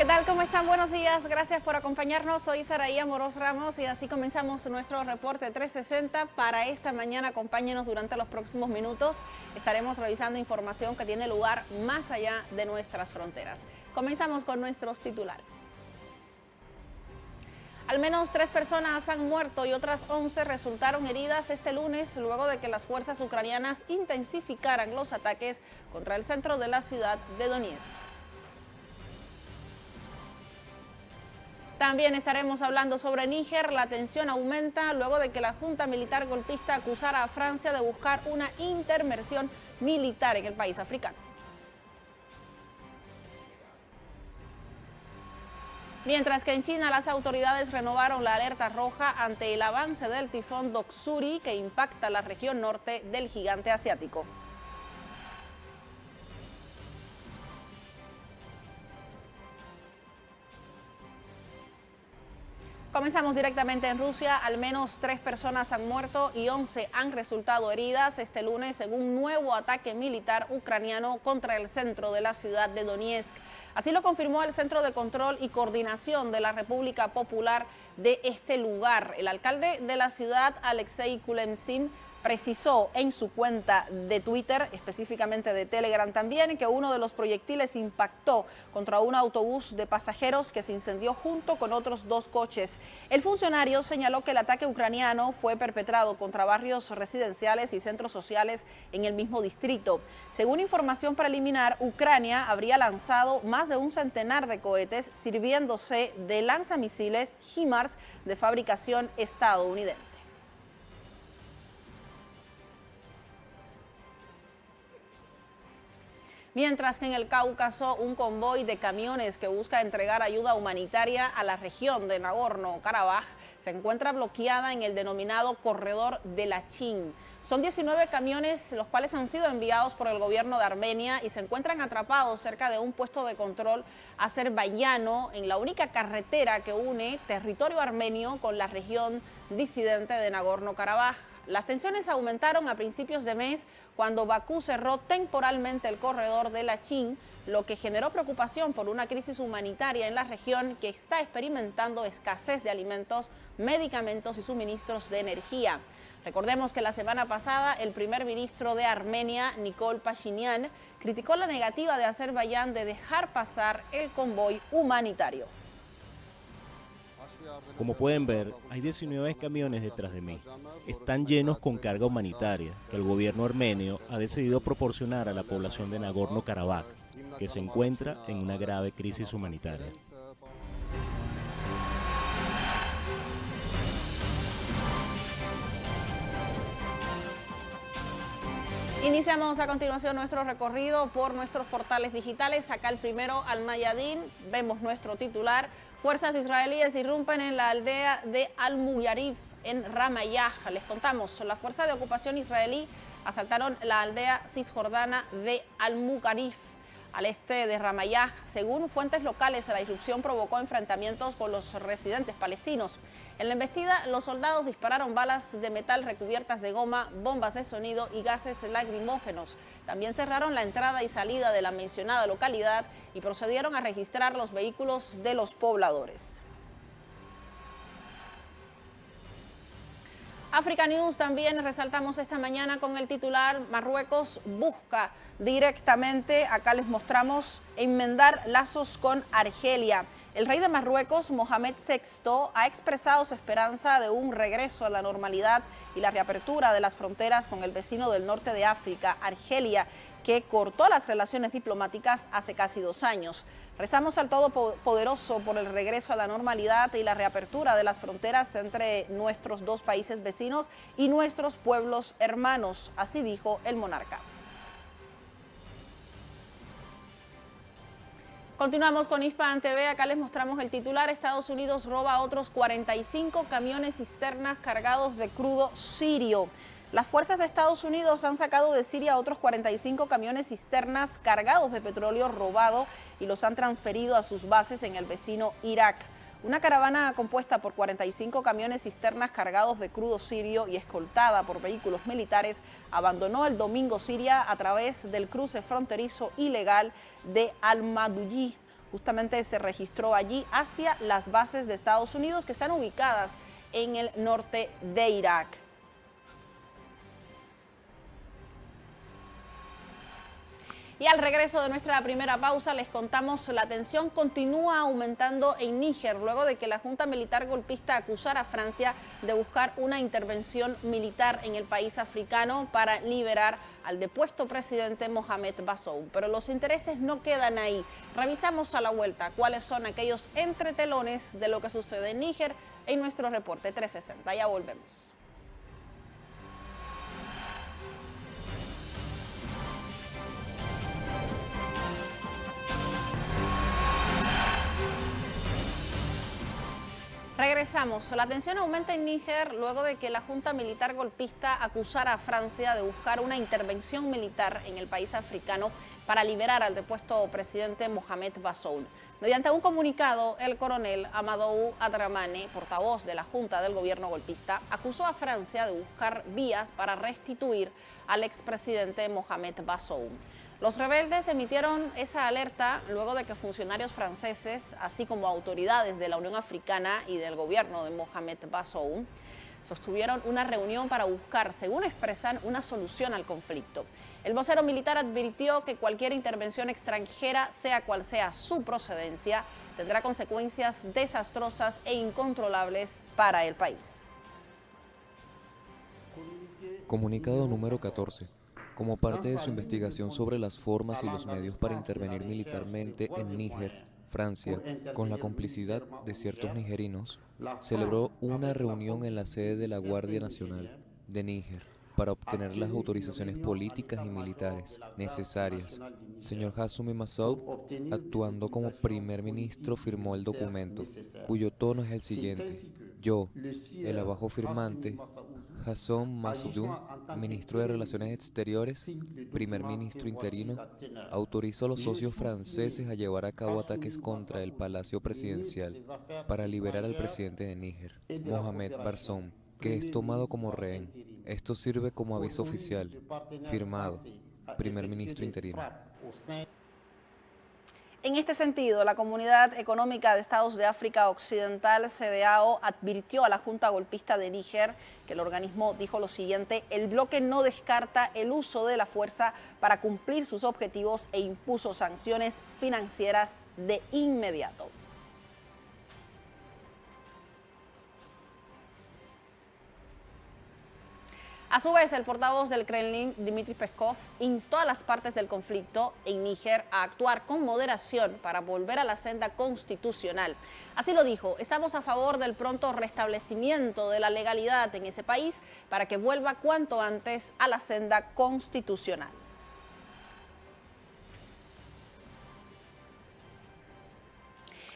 ¿Qué tal? ¿Cómo están? Buenos días. Gracias por acompañarnos. Soy Saraí Amorós Ramos y así comenzamos nuestro reporte 360 para esta mañana. Acompáñenos durante los próximos minutos. Estaremos revisando información que tiene lugar más allá de nuestras fronteras. Comenzamos con nuestros titulares. Al menos 3 personas han muerto y otras 11 resultaron heridas este lunes luego de que las fuerzas ucranianas intensificaran los ataques contra el centro de la ciudad de Donetsk. También estaremos hablando sobre Níger. La tensión aumenta luego de que la junta militar golpista acusara a Francia de buscar una intervención militar en el país africano. Mientras que en China las autoridades renovaron la alerta roja ante el avance del tifón Doksuri que impacta la región norte del gigante asiático. Comenzamos directamente en Rusia. Al menos 3 personas han muerto y 11 han resultado heridas este lunes en un nuevo ataque militar ucraniano contra el centro de la ciudad de Donetsk. Así lo confirmó el Centro de Control y Coordinación de la República Popular de este lugar. El alcalde de la ciudad, Alexei Kulemtsin, precisó en su cuenta de Twitter, específicamente de Telegram también, que uno de los proyectiles impactó contra un autobús de pasajeros que se incendió junto con otros 2 coches. El funcionario señaló que el ataque ucraniano fue perpetrado contra barrios residenciales y centros sociales en el mismo distrito. Según información preliminar, Ucrania habría lanzado más de un centenar de cohetes sirviéndose de lanzamisiles HIMARS de fabricación estadounidense. Mientras que en el Cáucaso, un convoy de camiones que busca entregar ayuda humanitaria a la región de Nagorno-Karabaj se encuentra bloqueada en el denominado Corredor de Lachin. Son 19 camiones los cuales han sido enviados por el gobierno de Armenia y se encuentran atrapados cerca de un puesto de control azerbaiyano en la única carretera que une territorio armenio con la región disidente de Nagorno-Karabaj. Las tensiones aumentaron a principios de mes cuando Bakú cerró temporalmente el corredor de Lachin, lo que generó preocupación por una crisis humanitaria en la región que está experimentando escasez de alimentos, medicamentos y suministros de energía. Recordemos que la semana pasada el primer ministro de Armenia, Nikol Pashinyan, criticó la negativa de Azerbaiyán de dejar pasar el convoy humanitario. Como pueden ver, hay 19 camiones detrás de mí. Están llenos con carga humanitaria que el gobierno armenio ha decidido proporcionar a la población de Nagorno-Karabaj, que se encuentra en una grave crisis humanitaria. Iniciamos a continuación nuestro recorrido por nuestros portales digitales. Acá el primero, Al Mayadin, vemos nuestro titular. Fuerzas israelíes irrumpen en la aldea de Al-Muyarif, en Ramallah. Les contamos, las fuerzas de ocupación israelí asaltaron la aldea cisjordana de Al-Muyarif, al este de Ramallah. Según fuentes locales, la irrupción provocó enfrentamientos con los residentes palestinos. En la embestida, los soldados dispararon balas de metal recubiertas de goma, bombas de sonido y gases lacrimógenos. También cerraron la entrada y salida de la mencionada localidad y procedieron a registrar los vehículos de los pobladores. Africa News también resaltamos esta mañana con el titular: Marruecos busca directamente, acá les mostramos, enmendar lazos con Argelia. El rey de Marruecos, Mohamed VI, ha expresado su esperanza de un regreso a la normalidad y la reapertura de las fronteras con el vecino del norte de África, Argelia, que cortó las relaciones diplomáticas hace casi 2 años. Rezamos al Todopoderoso por el regreso a la normalidad y la reapertura de las fronteras entre nuestros 2 países vecinos y nuestros pueblos hermanos, así dijo el monarca. Continuamos con Hispan TV, acá les mostramos el titular: Estados Unidos roba otros 45 camiones cisternas cargados de crudo sirio. Las fuerzas de Estados Unidos han sacado de Siria otros 45 camiones cisternas cargados de petróleo robado y los han transferido a sus bases en el vecino Irak. Una caravana compuesta por 45 camiones cisternas cargados de crudo sirio y escoltada por vehículos militares abandonó el domingo Siria a través del cruce fronterizo ilegal de Al-Maduyi, justamente se registró allí hacia las bases de Estados Unidos que están ubicadas en el norte de Irak. Y al regreso de nuestra primera pausa les contamos la tensión continúa aumentando en Níger luego de que la Junta Militar golpista acusara a Francia de buscar una intervención militar en el país africano para liberar al depuesto presidente Mohamed Bazoum. Pero los intereses no quedan ahí. Revisamos a la vuelta cuáles son aquellos entretelones de lo que sucede en Níger en nuestro reporte 360. Ya volvemos. Regresamos. La tensión aumenta en Níger luego de que la Junta Militar golpista acusara a Francia de buscar una intervención militar en el país africano para liberar al depuesto presidente Mohamed Bazoum. Mediante un comunicado, el coronel Amadou Adramane, portavoz de la Junta del gobierno golpista, acusó a Francia de buscar vías para restituir al expresidente Mohamed Bazoum. Los rebeldes emitieron esa alerta luego de que funcionarios franceses, así como autoridades de la Unión Africana y del gobierno de Mohamed Bazoum, sostuvieron una reunión para buscar, según expresan, una solución al conflicto. El vocero militar advirtió que cualquier intervención extranjera, sea cual sea su procedencia, tendrá consecuencias desastrosas e incontrolables para el país. Comunicado número 14. Como parte de su investigación sobre las formas y los medios para intervenir militarmente en Níger, Francia, con la complicidad de ciertos nigerinos, celebró una reunión en la sede de la Guardia Nacional de Níger para obtener las autorizaciones políticas y militares necesarias. Señor Hassoumi Massaoud, actuando como primer ministro, firmó el documento, cuyo tono es el siguiente. Yo, el abajo firmante, Hassoumi Massaoud, ministro de Relaciones Exteriores, primer ministro interino, autorizó a los socios franceses a llevar a cabo ataques contra el Palacio Presidencial para liberar al presidente de Níger, Mohamed Bazoum, que es tomado como rehén. Esto sirve como aviso oficial, firmado, primer ministro interino. En este sentido, la Comunidad Económica de Estados de África Occidental, CEDEAO, advirtió a la Junta Golpista de Níger que el organismo dijo lo siguiente: el bloque no descarta el uso de la fuerza para cumplir sus objetivos e impuso sanciones financieras de inmediato. A su vez, el portavoz del Kremlin, Dmitry Peskov, instó a las partes del conflicto en Níger a actuar con moderación para volver a la senda constitucional. Así lo dijo: estamos a favor del pronto restablecimiento de la legalidad en ese país para que vuelva cuanto antes a la senda constitucional.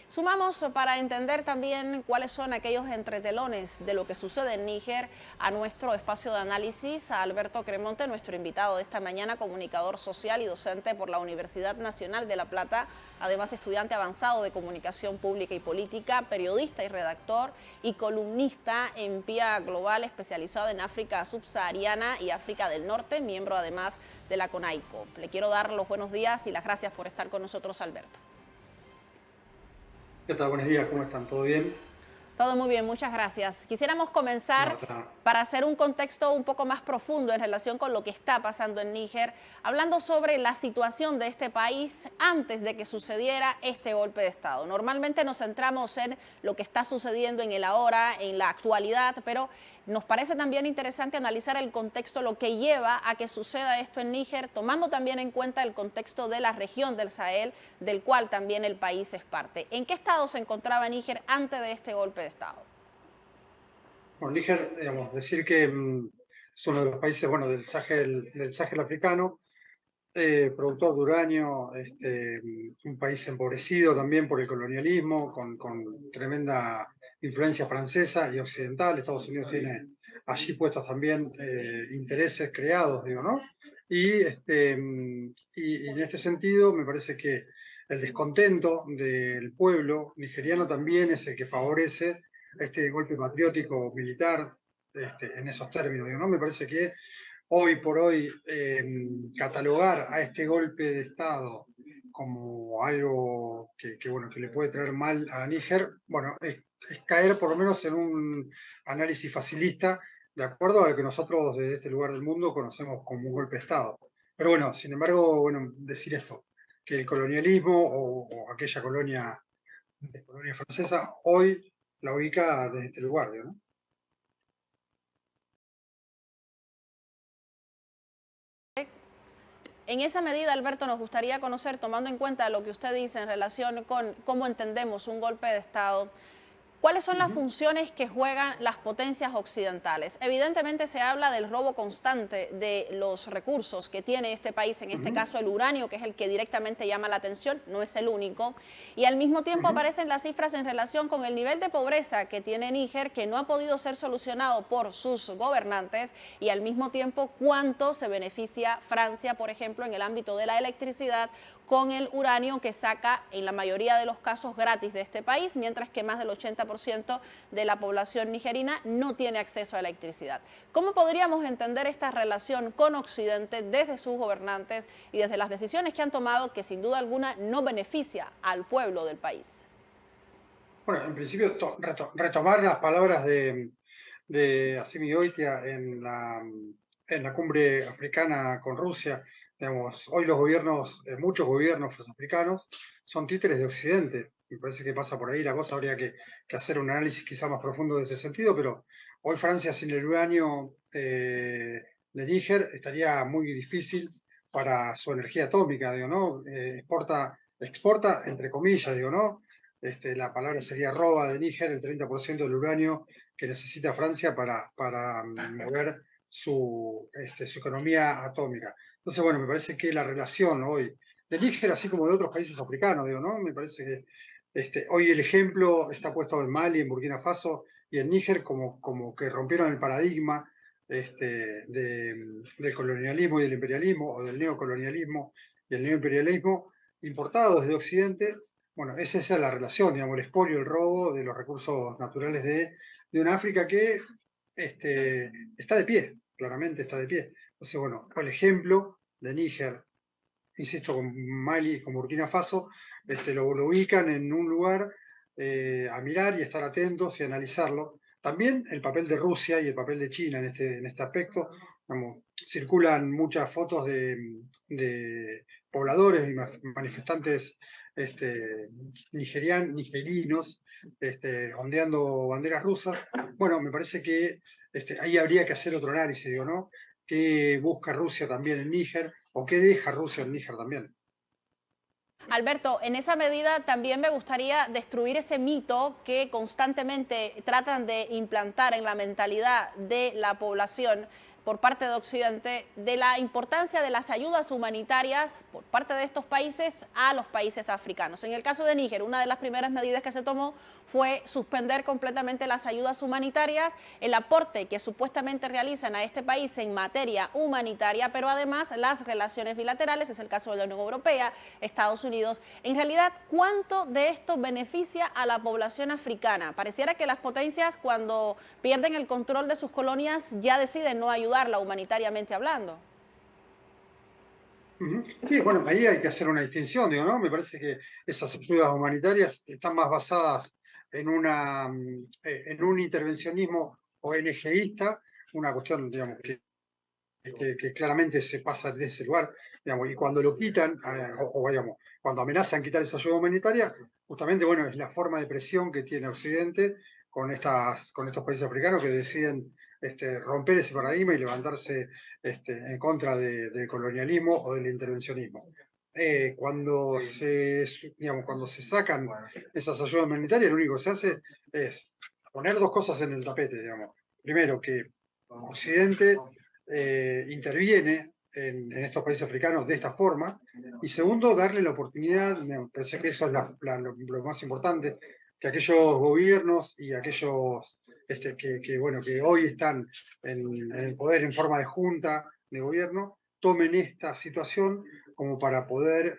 Sumamos para entender también cuáles son aquellos entretelones de lo que sucede en Níger a nuestro espacio de análisis a Alberto Cremonte, nuestro invitado de esta mañana, comunicador social y docente por la Universidad Nacional de La Plata, además estudiante avanzado de comunicación pública y política, periodista y redactor y columnista en PIA Global, especializado en África subsahariana y África del Norte, miembro además de la CONAICO. Le quiero dar los buenos días y las gracias por estar con nosotros, Alberto. ¿Qué tal? Buenos días, ¿cómo están? ¿Todo bien? Todo muy bien, muchas gracias. Quisiéramos comenzar para hacer un contexto un poco más profundo en relación con lo que está pasando en Níger, hablando sobre la situación de este país antes de que sucediera este golpe de Estado. Normalmente nos centramos en lo que está sucediendo en el ahora, en la actualidad, pero nos parece también interesante analizar el contexto, lo que lleva a que suceda esto en Níger, tomando también en cuenta el contexto de la región del Sahel, del cual también el país es parte. ¿En qué estado se encontraba Níger antes de este golpe de Estado? Bueno, Níger, digamos, decir que es uno de los países, bueno, del Sahel africano, productor de uranio, un país empobrecido también por el colonialismo, con tremenda influencia francesa y occidental. Estados Unidos tiene allí puestos también intereses creados, digo, ¿no? Y en este sentido me parece que el descontento del pueblo nigeriano también es el que favorece este golpe patriótico militar en esos términos, digo, ¿no? Me parece que hoy por hoy catalogar a este golpe de Estado como algo bueno, que le puede traer mal a Níger, bueno, es caer por lo menos en un análisis facilista, de acuerdo a lo que nosotros desde este lugar del mundo conocemos como un golpe de Estado. Pero bueno, sin embargo, bueno, decir esto, que el colonialismo o aquella colonia francesa, hoy la ubica desde este lugar, ¿no? En esa medida, Alberto, nos gustaría conocer, tomando en cuenta lo que usted dice en relación con cómo entendemos un golpe de Estado, ¿cuáles son las funciones que juegan las potencias occidentales? Evidentemente se habla del robo constante de los recursos que tiene este país, en este caso el uranio, que es el que directamente llama la atención, no es el único, y al mismo tiempo aparecen las cifras en relación con el nivel de pobreza que tiene Níger, que no ha podido ser solucionado por sus gobernantes, y al mismo tiempo cuánto se beneficia Francia, por ejemplo, en el ámbito de la electricidad, con el uranio que saca en la mayoría de los casos gratis de este país, mientras que más del 80% de la población nigerina no tiene acceso a electricidad. ¿Cómo podríamos entender esta relación con Occidente desde sus gobernantes y desde las decisiones que han tomado que sin duda alguna no beneficia al pueblo del país? Bueno, en principio retomar las palabras de Assimi Goïtia en la cumbre africana con Rusia. Digamos, hoy los gobiernos, muchos gobiernos africanos son títeres de Occidente. Me parece que pasa por ahí la cosa, habría que hacer un análisis quizá más profundo de este sentido, pero hoy Francia sin el uranio de Níger estaría muy difícil para su energía atómica, digo, ¿no? Exporta, entre comillas, digo, ¿no? La palabra sería roba de Níger el 30% del uranio que necesita Francia para mover su economía atómica. Entonces, bueno, me parece que la relación hoy de Níger, así como de otros países africanos, digo, ¿no? Me parece que hoy el ejemplo está puesto en Mali, en Burkina Faso y en Níger como que rompieron el paradigma del colonialismo y del imperialismo, o del neocolonialismo y el neoimperialismo importado desde Occidente. Bueno, esa es la relación, digamos, el expolio, el robo de los recursos naturales de una África que está de pie, claramente está de pie. Entonces, bueno, el ejemplo de Níger, insisto, con Mali, con Burkina Faso, lo ubican en un lugar a mirar y estar atentos y analizarlo. También el papel de Rusia y el papel de China en este aspecto. Digamos, circulan muchas fotos de pobladores y manifestantes nigerinos ondeando banderas rusas. Bueno, me parece que ahí habría que hacer otro análisis, digo, ¿no? ¿Qué busca Rusia también en Níger o qué deja Rusia en Níger también? Alberto, en esa medida también me gustaría destruir ese mito que constantemente tratan de implantar en la mentalidad de la población por parte de Occidente de la importancia de las ayudas humanitarias por parte de estos países a los países africanos. En el caso de Níger, una de las primeras medidas que se tomó fue suspender completamente las ayudas humanitarias, el aporte que supuestamente realizan a este país en materia humanitaria, pero además las relaciones bilaterales, es el caso de la Unión Europea, Estados Unidos. En realidad, ¿cuánto de esto beneficia a la población africana? Pareciera que las potencias, cuando pierden el control de sus colonias, ya deciden no ayudarla humanitariamente hablando. Sí, bueno, ahí hay que hacer una distinción, digo, ¿no? Me parece que esas ayudas humanitarias están más basadas en en un intervencionismo ONGista, una cuestión, digamos, que claramente se pasa de ese lugar, digamos, y cuando lo quitan, digamos, cuando amenazan quitar esa ayuda humanitaria, justamente, bueno, es la forma de presión que tiene Occidente con estos países africanos que deciden romper ese paradigma y levantarse en contra del colonialismo o del intervencionismo. Cuando se sacan esas ayudas humanitarias, lo único que se hace es poner dos cosas en el tapete, digamos. Primero, que Occidente interviene en estos países africanos de esta forma, y segundo, darle la oportunidad, me parece que eso es lo más importante, que aquellos gobiernos y aquellos bueno, que hoy están en el poder en forma de junta de gobierno, tomen esta situación como para poder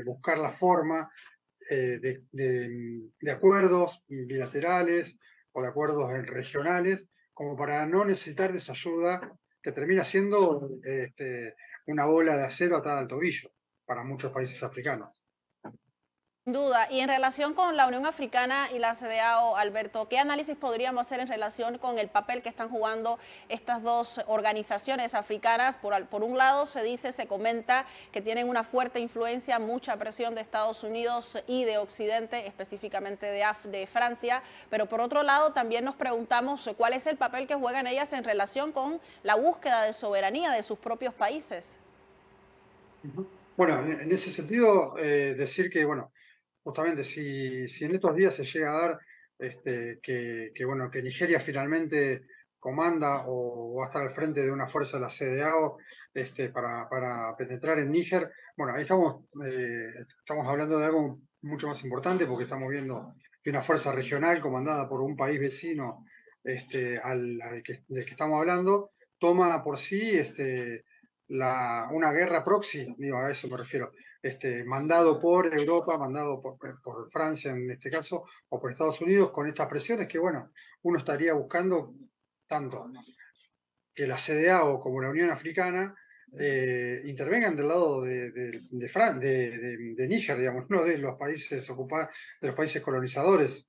buscar la forma de acuerdos bilaterales o de acuerdos regionales, como para no necesitar de esa ayuda que termina siendo una bola de acero atada al tobillo para muchos países africanos. Sin duda. Y en relación con la Unión Africana y la CEDEAO, Alberto, ¿qué análisis podríamos hacer en relación con el papel que están jugando estas dos organizaciones africanas? Por un lado, se comenta que tienen una fuerte influencia, mucha presión de Estados Unidos y de Occidente, específicamente de Francia, pero por otro lado también nos preguntamos cuál es el papel que juegan ellas en relación con la búsqueda de soberanía de sus propios países. Bueno, en ese sentido, decir que, bueno, justamente, si en estos días se llega a dar bueno, que Nigeria finalmente comanda o va a estar al frente de una fuerza de la CEDEAO para penetrar en Níger, bueno, ahí estamos hablando de algo mucho más importante porque estamos viendo que una fuerza regional comandada por un país vecino del que estamos hablando toma por sí una guerra proxy, digo, a eso me refiero, mandado por Europa, mandado por Francia en este caso, o por Estados Unidos, con estas presiones que, bueno, uno estaría buscando tanto que la CEDEAO como la Unión Africana intervengan del lado de Níger, digamos, no de los países ocupados, de los países colonizadores.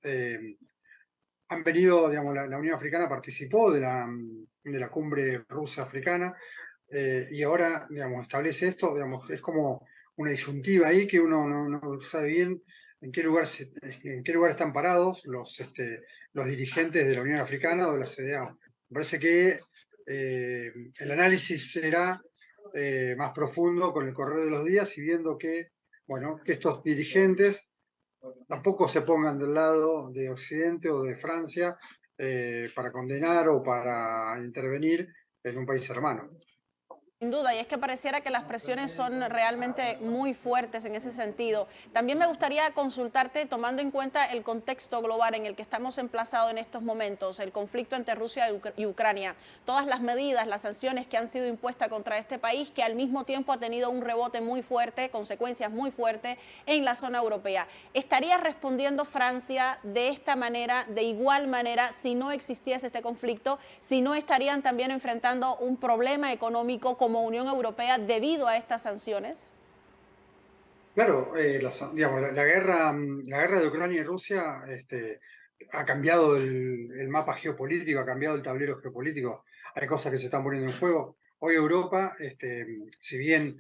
Han venido, digamos, la Unión Africana participó de la cumbre rusa-africana, y ahora, digamos, establece esto, digamos, es como una disyuntiva ahí que uno no sabe bien en qué lugar están parados los dirigentes de la Unión Africana o de la CEDEAO. Me parece que el análisis será más profundo con el correr de los días y viendo que, bueno, que estos dirigentes tampoco se pongan del lado de Occidente o de Francia para condenar o para intervenir en un país hermano. Sin duda, y es que pareciera que las presiones son realmente muy fuertes en ese sentido. También me gustaría consultarte, tomando en cuenta el contexto global en el que estamos emplazados en estos momentos, el conflicto entre Rusia y Ucrania, todas las medidas, las sanciones que han sido impuestas contra este país, que al mismo tiempo ha tenido un rebote muy fuerte, consecuencias muy fuertes en la zona europea. ¿Estaría respondiendo Francia de esta manera, de igual manera, si no existiese este conflicto, si no estarían también enfrentando un problema económico como Unión Europea debido a estas sanciones? Claro, digamos, la guerra de Ucrania y Rusia ha cambiado el mapa geopolítico, ha cambiado el tablero geopolítico. Hay cosas que se están poniendo en juego. Hoy Europa, si bien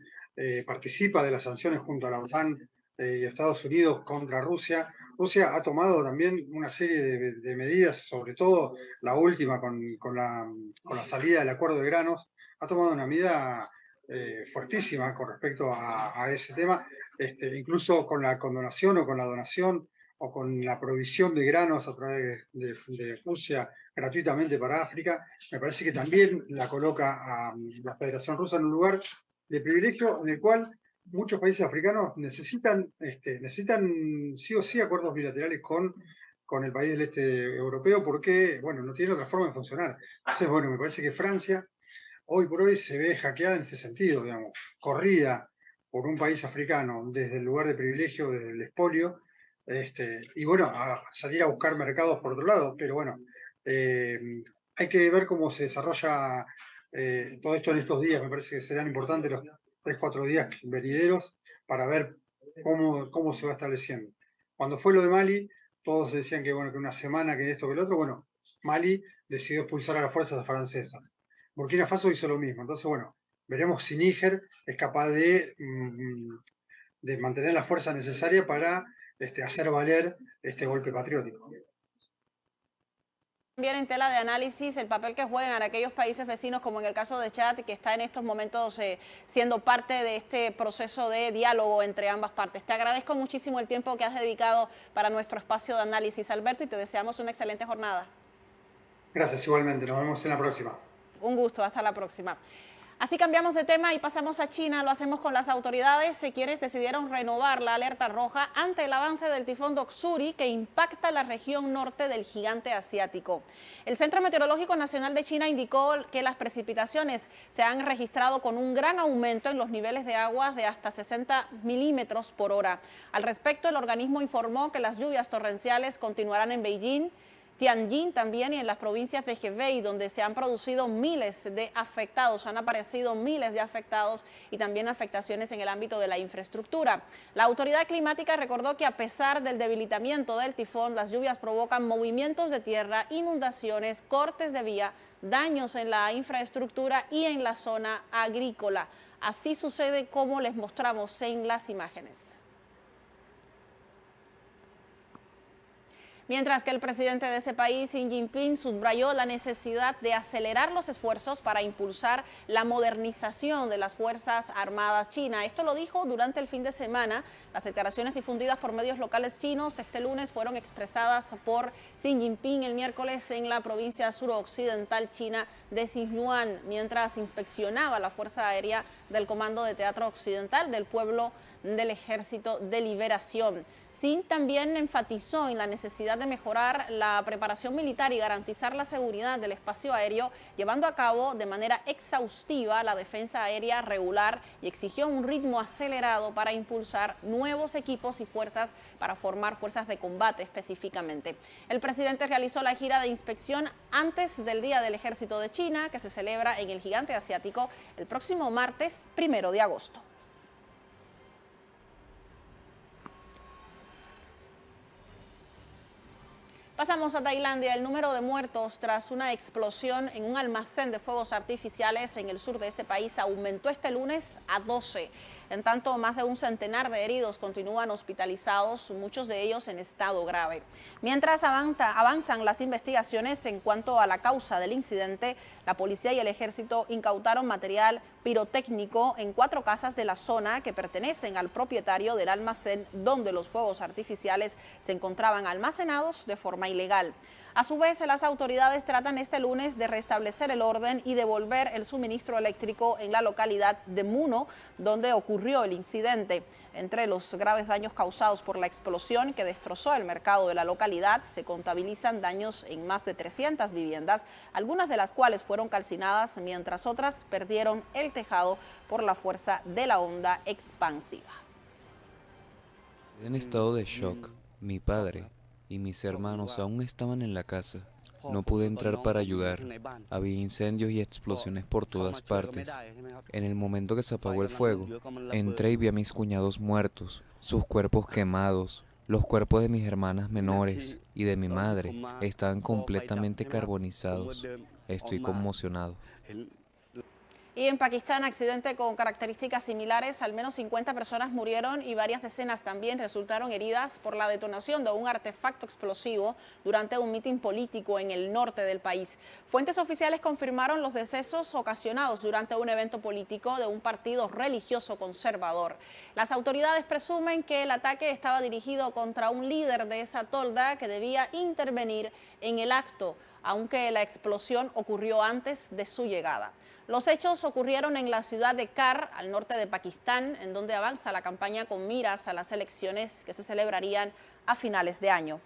participa de las sanciones junto a la OTAN y Estados Unidos contra Rusia, Rusia ha tomado también una serie de medidas, sobre todo la última con la salida del acuerdo de granos, ha tomado una medida fuertísima con respecto a ese tema, incluso con la condonación o con la donación o con la provisión de granos a través de Rusia gratuitamente para África. Me parece que también la coloca a la Federación Rusa en un lugar de privilegio en el cual muchos países africanos necesitan sí o sí acuerdos bilaterales con el país del este europeo porque, bueno, no tiene otra forma de funcionar. Entonces, bueno, me parece que Francia hoy por hoy se ve hackeada en este sentido, digamos, corrida por un país africano desde el lugar de privilegio, desde el expolio, y bueno, a salir a buscar mercados por otro lado, pero bueno, hay que ver cómo se desarrolla todo esto en estos días. Me parece que serán importantes los 3-4 días venideros para ver cómo se va estableciendo. Cuando fue lo de Mali, todos decían que, bueno, que una semana, que esto, que lo otro. Bueno, Mali decidió expulsar a las fuerzas francesas. Burkina Faso hizo lo mismo. Entonces, bueno, veremos si Níger es capaz de mantener la fuerza necesaria para hacer valer este golpe patriótico. También en tela de análisis el papel que juegan aquellos países vecinos, como en el caso de Chad, que está en estos momentos siendo parte de este proceso de diálogo entre ambas partes. Te agradezco muchísimo el tiempo que has dedicado para nuestro espacio de análisis, Alberto, y te deseamos una excelente jornada. Gracias, igualmente. Nos vemos en la próxima. Un gusto, hasta la próxima. Así cambiamos de tema y pasamos a China. Lo hacemos con las autoridades, quienes decidieron renovar la alerta roja ante el avance del tifón Doksuri, que impacta la región norte del gigante asiático. El Centro Meteorológico Nacional de China indicó que las precipitaciones se han registrado con un gran aumento en los niveles de aguas de hasta 60 milímetros por hora. Al respecto, el organismo informó que las lluvias torrenciales continuarán en Beijing, Tianjin también y en las provincias de Hebei, donde se han producido miles de afectados, han aparecido miles de afectados y también afectaciones en el ámbito de la infraestructura. La autoridad climática recordó que a pesar del debilitamiento del tifón, las lluvias provocan movimientos de tierra, inundaciones, cortes de vía, daños en la infraestructura y en la zona agrícola. Así sucede como les mostramos en las imágenes. Mientras que el presidente de ese país, Xi Jinping, subrayó la necesidad de acelerar los esfuerzos para impulsar la modernización de las Fuerzas Armadas chinas. Esto lo dijo durante el fin de semana. Las declaraciones difundidas por medios locales chinos este lunes fueron expresadas por Xi Jinping el miércoles en la provincia suroccidental china de Sichuan, mientras inspeccionaba la Fuerza Aérea del Comando de Teatro Occidental del Pueblo del Ejército de Liberación. Xi también enfatizó en la necesidad de mejorar la preparación militar y garantizar la seguridad del espacio aéreo, llevando a cabo de manera exhaustiva la defensa aérea regular y exigió un ritmo acelerado para impulsar nuevos equipos y fuerzas para formar fuerzas de combate específicamente. El presidente realizó la gira de inspección antes del Día del Ejército de China, que se celebra en el gigante asiático el próximo martes 1 de agosto. Pasamos a Tailandia. El número de muertos tras una explosión en un almacén de fuegos artificiales en el sur de este país aumentó este lunes a 12. En tanto, más de un centenar de heridos continúan hospitalizados, muchos de ellos en estado grave. Mientras avanzan las investigaciones en cuanto a la causa del incidente, la policía y el ejército incautaron material pirotécnico en 4 casas de la zona que pertenecen al propietario del almacén donde los fuegos artificiales se encontraban almacenados de forma ilegal. A su vez, las autoridades tratan este lunes de restablecer el orden y devolver el suministro eléctrico en la localidad de Muno, donde ocurrió el incidente. Entre los graves daños causados por la explosión que destrozó el mercado de la localidad, se contabilizan daños en más de 300 viviendas, algunas de las cuales fueron calcinadas, mientras otras perdieron el tejado por la fuerza de la onda expansiva. En estado de shock, mi padre y mis hermanos aún estaban en la casa. No pude entrar para ayudar. Había incendios y explosiones por todas partes. En el momento que se apagó el fuego, entré y vi a mis cuñados muertos, sus cuerpos quemados. Los cuerpos de mis hermanas menores y de mi madre estaban completamente carbonizados. Estoy conmocionado. Y en Pakistán, accidente con características similares, al menos 50 personas murieron y varias decenas también resultaron heridas por la detonación de un artefacto explosivo durante un mitin político en el norte del país. Fuentes oficiales confirmaron los decesos ocasionados durante un evento político de un partido religioso conservador. Las autoridades presumen que el ataque estaba dirigido contra un líder de esa tolda que debía intervenir en el acto, aunque la explosión ocurrió antes de su llegada. Los hechos ocurrieron en la ciudad de Kar, al norte de Pakistán, en donde avanza la campaña con miras a las elecciones que se celebrarían a finales de año.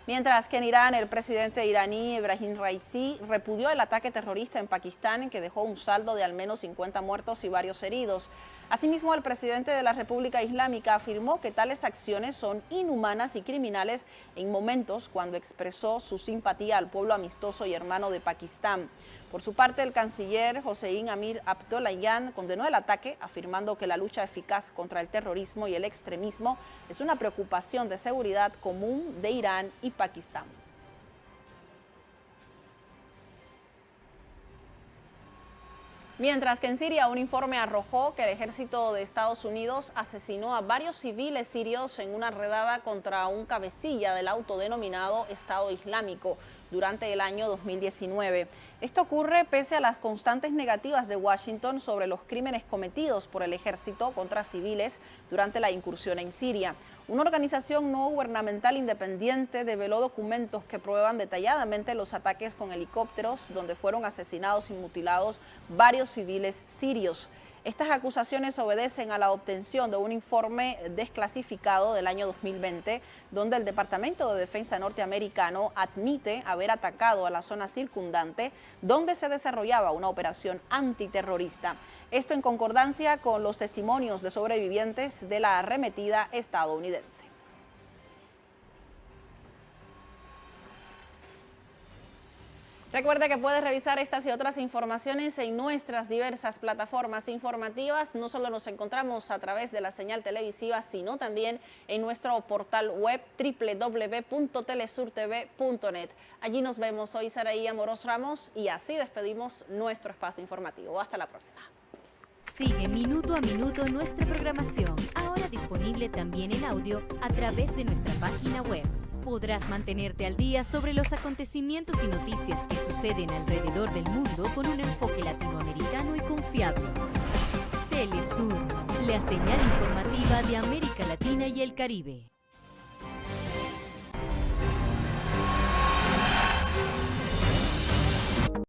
Mientras que en Irán, el presidente iraní Ebrahim Raisi repudió el ataque terrorista en Pakistán, que dejó un saldo de al menos 50 muertos y varios heridos. Asimismo, el presidente de la República Islámica afirmó que tales acciones son inhumanas y criminales en momentos cuando expresó su simpatía al pueblo amistoso y hermano de Pakistán. Por su parte, el canciller Hossein Amir Abdollahian condenó el ataque, afirmando que la lucha eficaz contra el terrorismo y el extremismo es una preocupación de seguridad común de Irán y Pakistán. Mientras que en Siria un informe arrojó que el ejército de Estados Unidos asesinó a varios civiles sirios en una redada contra un cabecilla del autodenominado Estado Islámico durante el año 2019. Esto ocurre pese a las constantes negativas de Washington sobre los crímenes cometidos por el ejército contra civiles durante la incursión en Siria. Una organización no gubernamental independiente develó documentos que prueban detalladamente los ataques con helicópteros donde fueron asesinados y mutilados varios civiles sirios. Estas acusaciones obedecen a la obtención de un informe desclasificado del año 2020, donde el Departamento de Defensa norteamericano admite haber atacado a la zona circundante donde se desarrollaba una operación antiterrorista. Esto en concordancia con los testimonios de sobrevivientes de la arremetida estadounidense. Recuerde que puede revisar estas y otras informaciones en nuestras diversas plataformas informativas. No solo nos encontramos a través de la señal televisiva, sino también en nuestro portal web www.telesurtv.net. Allí nos vemos. Soy Saraí Amorós Ramos y así despedimos nuestro espacio informativo. Hasta la próxima. Sigue minuto a minuto nuestra programación, ahora disponible también en audio a través de nuestra página web. Podrás mantenerte al día sobre los acontecimientos y noticias que suceden alrededor del mundo con un enfoque latinoamericano y confiable. Telesur, la señal informativa de América Latina y el Caribe.